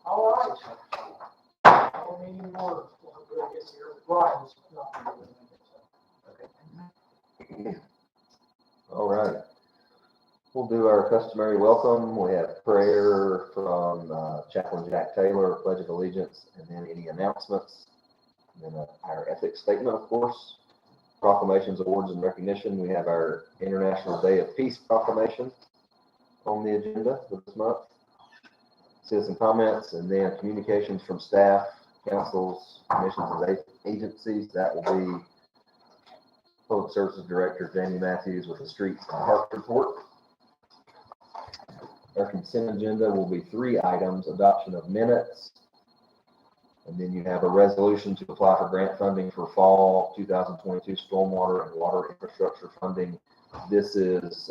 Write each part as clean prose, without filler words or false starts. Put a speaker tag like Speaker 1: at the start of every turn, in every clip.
Speaker 1: All right. I don't need any more. I guess here Brian's not
Speaker 2: Okay. All right. We'll do our customary welcome. We have prayer from Chaplain Jack Taylor, Pledge of Allegiance, and then any announcements. And then our ethics statement, of course. Proclamations, awards, and recognition. We have our International Day of Peace proclamation on the agenda for this month. Citizen comments, and then communications from staff, councils, commissions, and agencies. That will be Public Services Director Jamie Matthews with the Streets and Park Report. Our consent agenda will be 3 items: adoption of minutes, and then you have a resolution to apply for grant funding for fall 2022 stormwater and water infrastructure funding. This is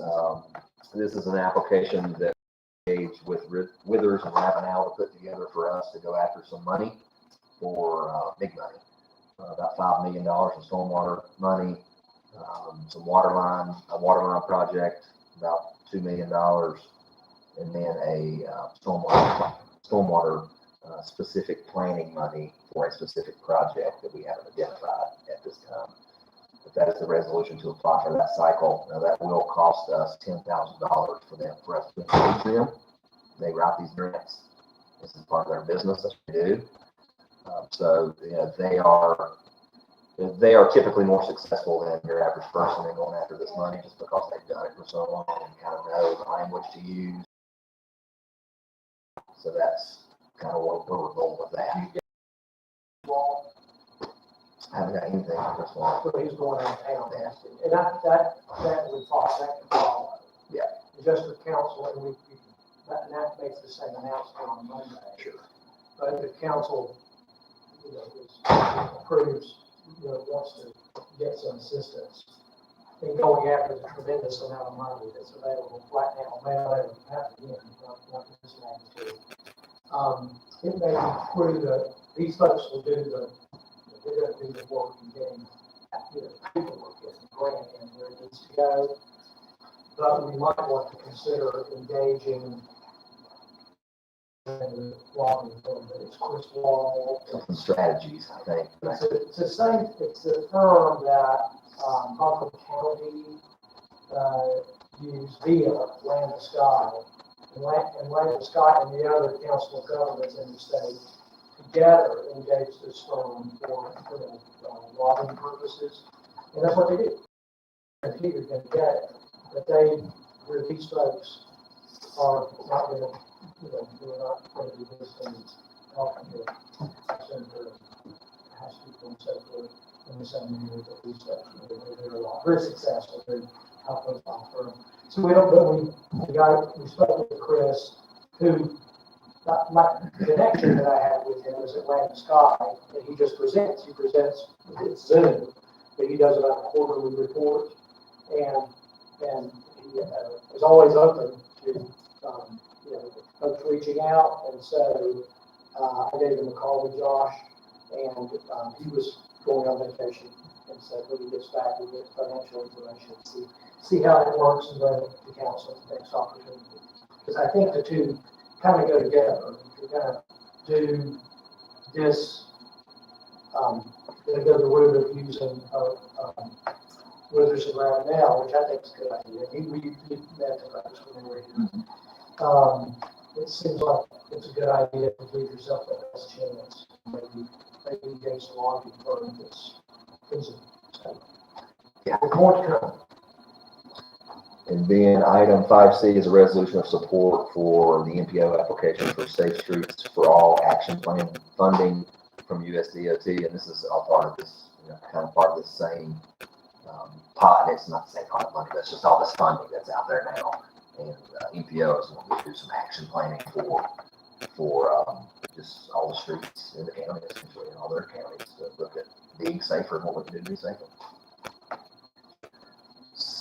Speaker 2: an application that engaged with Withers and Ravenel to put together for us to go after some money for big money, about $5 million in stormwater money, a water line project, about $2 million, and then a stormwater specific planning money for a specific project that we haven't identified at this time. But that is the resolution to apply for that cycle. Now that will cost us $10,000 for us to engage them. They write these grants. This is part of their business that we do. So they are typically more successful than your average person in going after this money, just because they've done it for so long and kind of know the language to use. So that's kind of what we're going with that. I haven't got anything on this one.
Speaker 1: So he's going out of town. And that would follow.
Speaker 2: Yeah.
Speaker 1: Just for council, and that makes the same announcement on Monday.
Speaker 2: Sure.
Speaker 1: But the council, approves, wants to get some assistance in going after the tremendous amount of money that's available right now. Not this magnitude. It may include these folks will do they're going to do the work in getting, paperwork, getting grant in where it needs to go. But we might want to consider engaging in it's Chris Wall.
Speaker 2: Some strategies, I think.
Speaker 1: It's the firm that Buncombe County used via Land to Sky. And Land to Sky and the other council of governments in the state together engage this firm for lobbying purposes. And that's what they do. And Peter's going to get it. But where these folks are not going to, we're not going to do this thing, helping the Senator, House people, and so forth, in the same manner that these folks are very successful. They help us offer. So we spoke with Chris, who, my connection that I had with him is at Land to Sky, and he just presents. He presents, it's Zoom. that he does about a quarterly report, and he is always open to folks reaching out, and so I gave him a call with Josh, and he was going on vacation, and so when he gets back, we'll get financial information, see how it works, and bring it to council at the next opportunity. Because I think the two kind of go together. If you're going to do this, going to go the route of using withers and ravenel, which I think is a good idea. We met the folks when we were here. It seems like it's a good idea to give yourself the best chance. Maybe engage the lobbying firm that's feasible. So,
Speaker 2: Yeah.
Speaker 1: there's more to come.
Speaker 2: And then item 5C is a resolution of support for the NPO application for Safe Streets for All Action Plan funding from USDOT. And this is all part of this, kind of part of this same pot. It's not the same pot of money, but it's just all this funding that's out there now. And NPO is going to do some action planning for just all the streets in the county, essentially, in all their counties, to look at being safer and what we can do to be safer.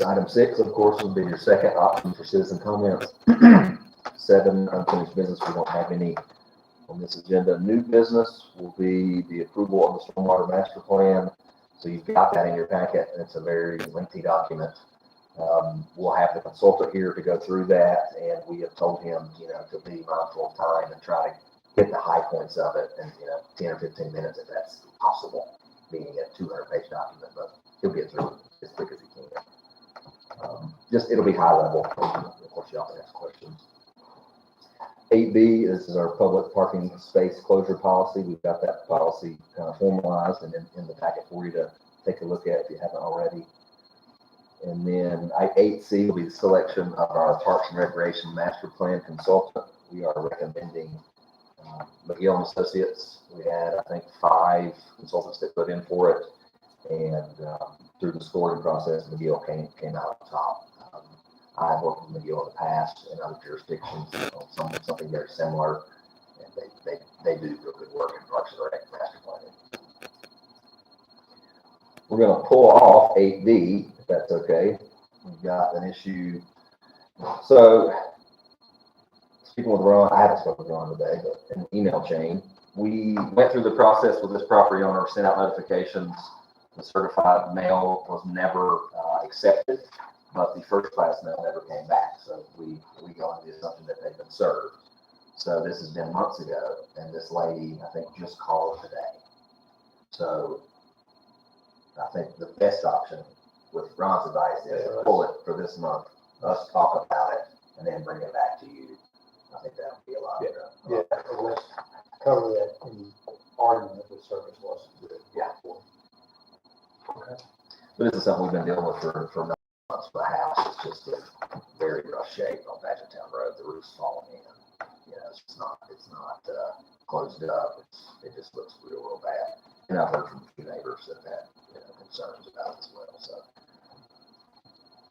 Speaker 2: Item 6, of course, will be your second option for citizen comments. 7, unfinished business. We don't have any on this agenda. New business will be the approval of the Stormwater Master Plan. So you've got that in your packet, and it's a very lengthy document. We'll have the consultant here to go through that, and we have told him, to be mindful of time and try to get the high points of it in, 10 or 15 minutes if that's possible, being a 200-page document, but he'll get through it as quick as he can. It'll be high level. Of course, y'all can ask questions. 8B, this is our public parking space closure policy. We've got that policy kind of formalized and in the packet for you to take a look at if you haven't already. And then 8C will be the selection of our Parks and Recreation Master Plan consultant. We are recommending McGill and Associates. We had, I think, 5 consultants that put in for it, and through the scoring process, McGill came out on top. I've worked with McGill in the past in other jurisdictions on something very similar, and they do real good work in Parks and Rec Master Planning. We're going to pull off 8D, if that's okay. We've got an issue. So, speaking with Ron, I haven't spoken with Ron today, but in an email chain, we went through the process with this property owner, sent out notifications. The certified mail was never accepted, but the first class mail never came back. So we go on the assumption that they've been served. So this has been months ago, and this lady, I think, just called today. So I think the best option, with Ron's advice, is to pull it for this month, us talk about it, and then bring it back to you. I think that would be a lot better.
Speaker 3: Yeah, let's cover that in argument with service was good.
Speaker 2: Yeah.
Speaker 1: Okay.
Speaker 2: But this is something we've been dealing with for months. The house is just in very rough shape on Badgertown Road. The roof's falling in. It's not closed up. It just looks real bad. And I've heard from a few neighbors that had concerns about it as well. So.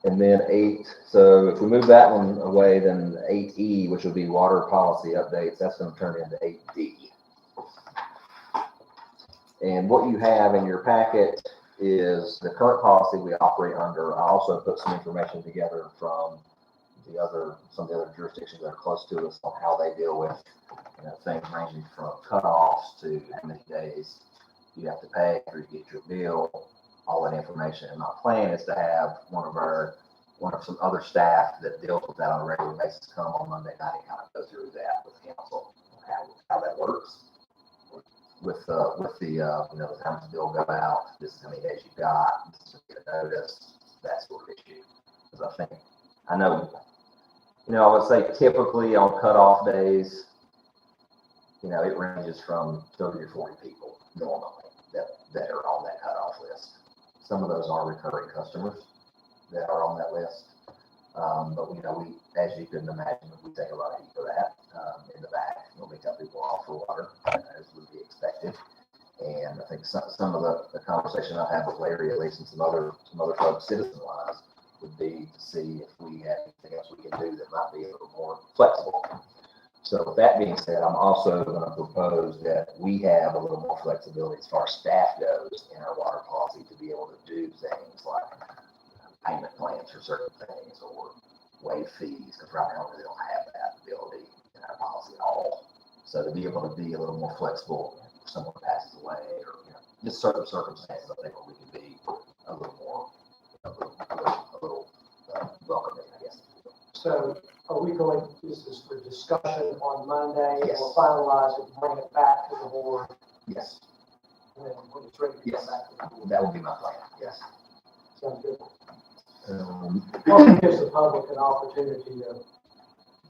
Speaker 2: And then 8. So if we move that one away, then 8E, which will be water policy updates, that's going to turn into 8D. And what you have in your packet is the current policy we operate under. I also put some information together from some of the other jurisdictions that are close to us on how they deal with things ranging from cutoffs to how many days you have to pay after you get your bill, all that information. And my plan is to have one of some other staff that deals with that on a regular basis come on Monday night and kind of go through that with council, how that works. With the how much bill go out, this is how many days you got, this is get a notice, that sort of issue. Because I know, I would say typically on cutoff days, it ranges from 30 or 40 people normally that are on that cutoff list. Some of those are recurring customers that are on that list. But we, as you can imagine, we take a lot of heat for that in the back when we tell people off for water, as would be expected. And I think some of the conversation I've had with Larry, at least, and some other folks, citizen-wise, would be to see if we had anything else we can do that might be a little more flexible. So with that being said, I'm also going to propose that we have a little more flexibility as far as staff goes in our water policy to be able to do things like payment plans for certain things or waive fees, because right now we don't have that ability in our policy at all. So to be able to be a little more flexible if someone passes away or just certain circumstances, I think we can be a little more, welcoming, I guess.
Speaker 1: So are we going, this is for discussion on Monday?
Speaker 2: Yes.
Speaker 1: We'll finalize it, bring it back to the board
Speaker 2: Yes,
Speaker 1: when it's ready to come back to the board.
Speaker 2: that would be my plan. Yes.
Speaker 1: Sounds good.
Speaker 2: Um,
Speaker 1: Also gives the public an opportunity to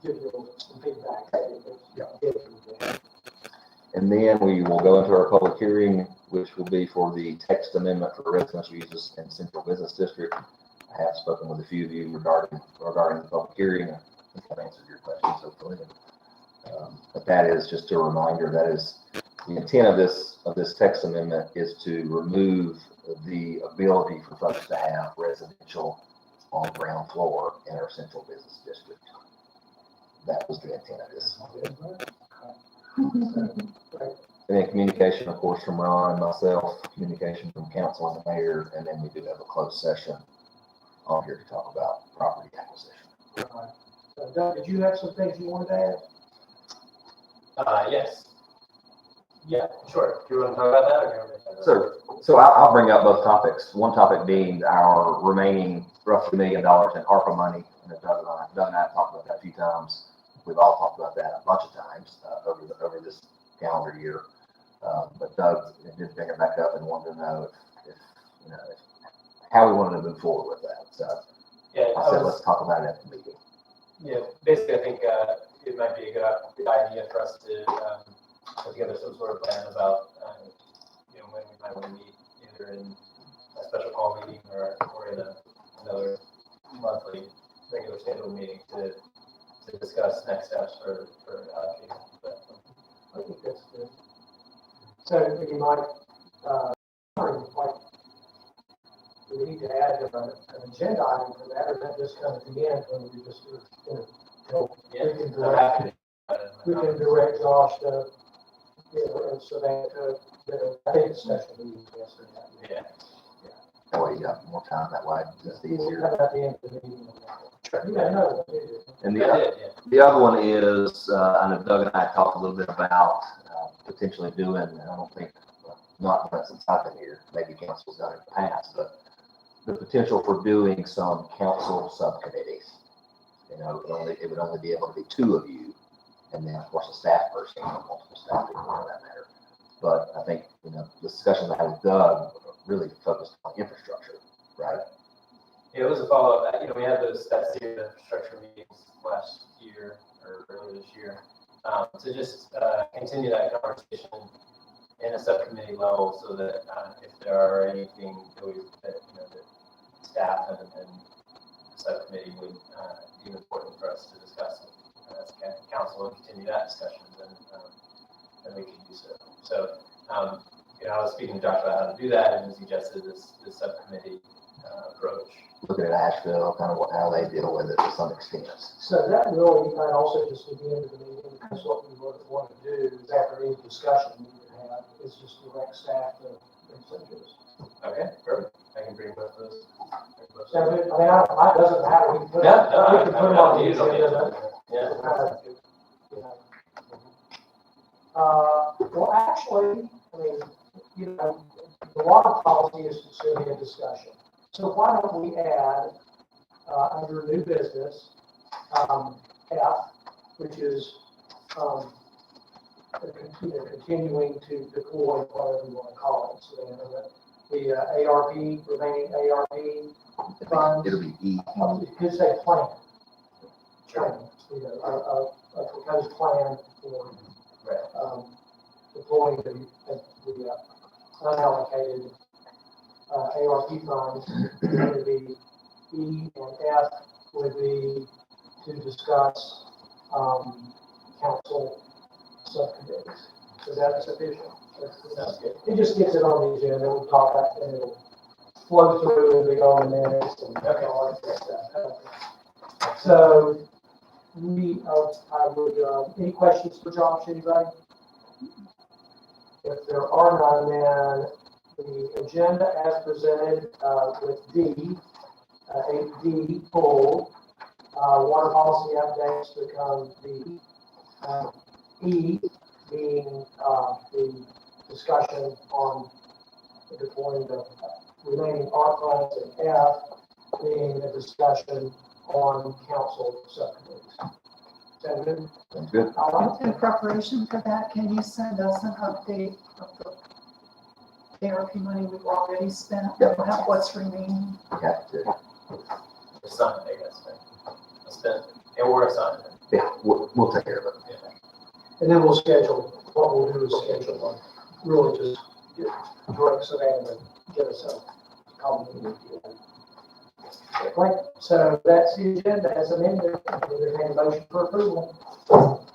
Speaker 1: give you some feedback.
Speaker 2: Yeah. And then we will go into our public hearing, which will be for the text amendment for residential uses in Central Business District. I have spoken with a few of you regarding the public hearing. I think I've answered your questions hopefully. But that is just a reminder, that is the intent of this text amendment is to remove the ability for folks to have residential on the ground floor in our Central Business District. That was the intent of this. And then communication, of course, from Ron and myself, communication from council and the mayor, and then we do have a closed session on here to talk about property acquisition.
Speaker 1: Doug, did you have some things you wanted to add?
Speaker 4: Yes. Yeah, sure. Do you want to talk about that or do you want to?
Speaker 2: So I'll bring up both topics. One topic being our remaining roughly $1 million in ARPA money. And Doug and I have talked about that a few times. We've all talked about that a bunch of times over this calendar year. But Doug did bring it back up and wanted to know if how we wanted to move forward with that. So
Speaker 4: Yeah,
Speaker 2: I said, let's talk about it at the meeting.
Speaker 4: Yeah, basically, I think it might be a good idea for us to put together some sort of plan about when we might want to meet, either in a special call meeting or in another monthly regular scheduled meeting to discuss next steps for allocation.
Speaker 1: I think that's good. So you might, do we need to add an agenda item for that, or is that just kind of the end when we just, we can direct Josh to, so that, I think it's special meeting yesterday.
Speaker 4: Yeah.
Speaker 2: That way you got more time, that way it's
Speaker 1: We'll
Speaker 2: easier.
Speaker 1: have at the end of the meeting. Yeah, no, it is.
Speaker 2: And
Speaker 4: Yeah.
Speaker 2: the other one is, I know Doug and I talked a little bit about potentially doing, and I don't think, not since I've been here, maybe council's done it in the past, but the potential for doing some council subcommittees. It would only be able to be 2 of you, and then of course a staff person, multiple staff people for that matter. But I think, the discussions I had with Doug really focused on infrastructure, right?
Speaker 4: Yeah, it was a follow-up. We had that series of infrastructure meetings last year or earlier this year to just continue that conversation in a subcommittee level, so that if there are anything that staff and the subcommittee would deem important for us to discuss as a council and continue that discussion, then we can do so. So, I was speaking to Josh about how to do that, and he suggested this subcommittee approach.
Speaker 2: Looking at Asheville, kind of how they deal with it to some extent.
Speaker 1: So that really might also just at the end of the meeting, because what we would want to do is after any discussion we would have, is just direct staff to incentives.
Speaker 4: Okay, perfect. I can bring both those.
Speaker 1: So, I mean, it doesn't matter, we can put,
Speaker 4: No,
Speaker 1: we can put them on the
Speaker 4: usually,
Speaker 1: agenda.
Speaker 4: yeah.
Speaker 1: Well, actually, the water policy is still in discussion. So why don't we add, under new business, F, which is, continuing to deploy, whatever you want to call it. So the ARP, remaining ARP funds.
Speaker 2: It'll be E.
Speaker 1: You could say plan. A proposed plan for deploying the unallocated ARP funds. Would be E, and F would be to discuss council subcommittees. Is that sufficient?
Speaker 4: Sounds good.
Speaker 1: It just gets it on the agenda, we'll talk about it, and it'll flow through and be on the minutes and all that stuff. So, any questions for Josh, anybody? If there are none, then the agenda as presented, with D, 8D pulled, water policy updates become D. E being, the discussion on deploying the remaining ARP funds, and F being the discussion on council subcommittees. Is that good?
Speaker 2: Sounds good.
Speaker 1: All right.
Speaker 5: In preparation for that, can you send us an update of the ARP money we've already spent?
Speaker 2: Yep.
Speaker 5: And what's remaining?
Speaker 2: Have to.
Speaker 4: Assigned, I guess, right? Spent, and we're assigned.
Speaker 2: Yeah, we'll take care of it.
Speaker 1: And then we'll schedule, what we'll do is schedule one, really just direct Savannah and get us a common. Right, so that's the agenda as amended, we'll entertain a motion for approval. All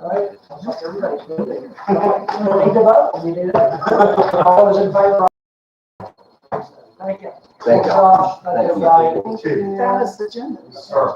Speaker 1: right, sounds like everybody's good there. We need to vote, we did it. All those in favor? Thank you.
Speaker 2: Thank you.
Speaker 1: Josh.
Speaker 2: Thank you.
Speaker 1: Everybody.
Speaker 5: That was the agenda.
Speaker 3: Sure.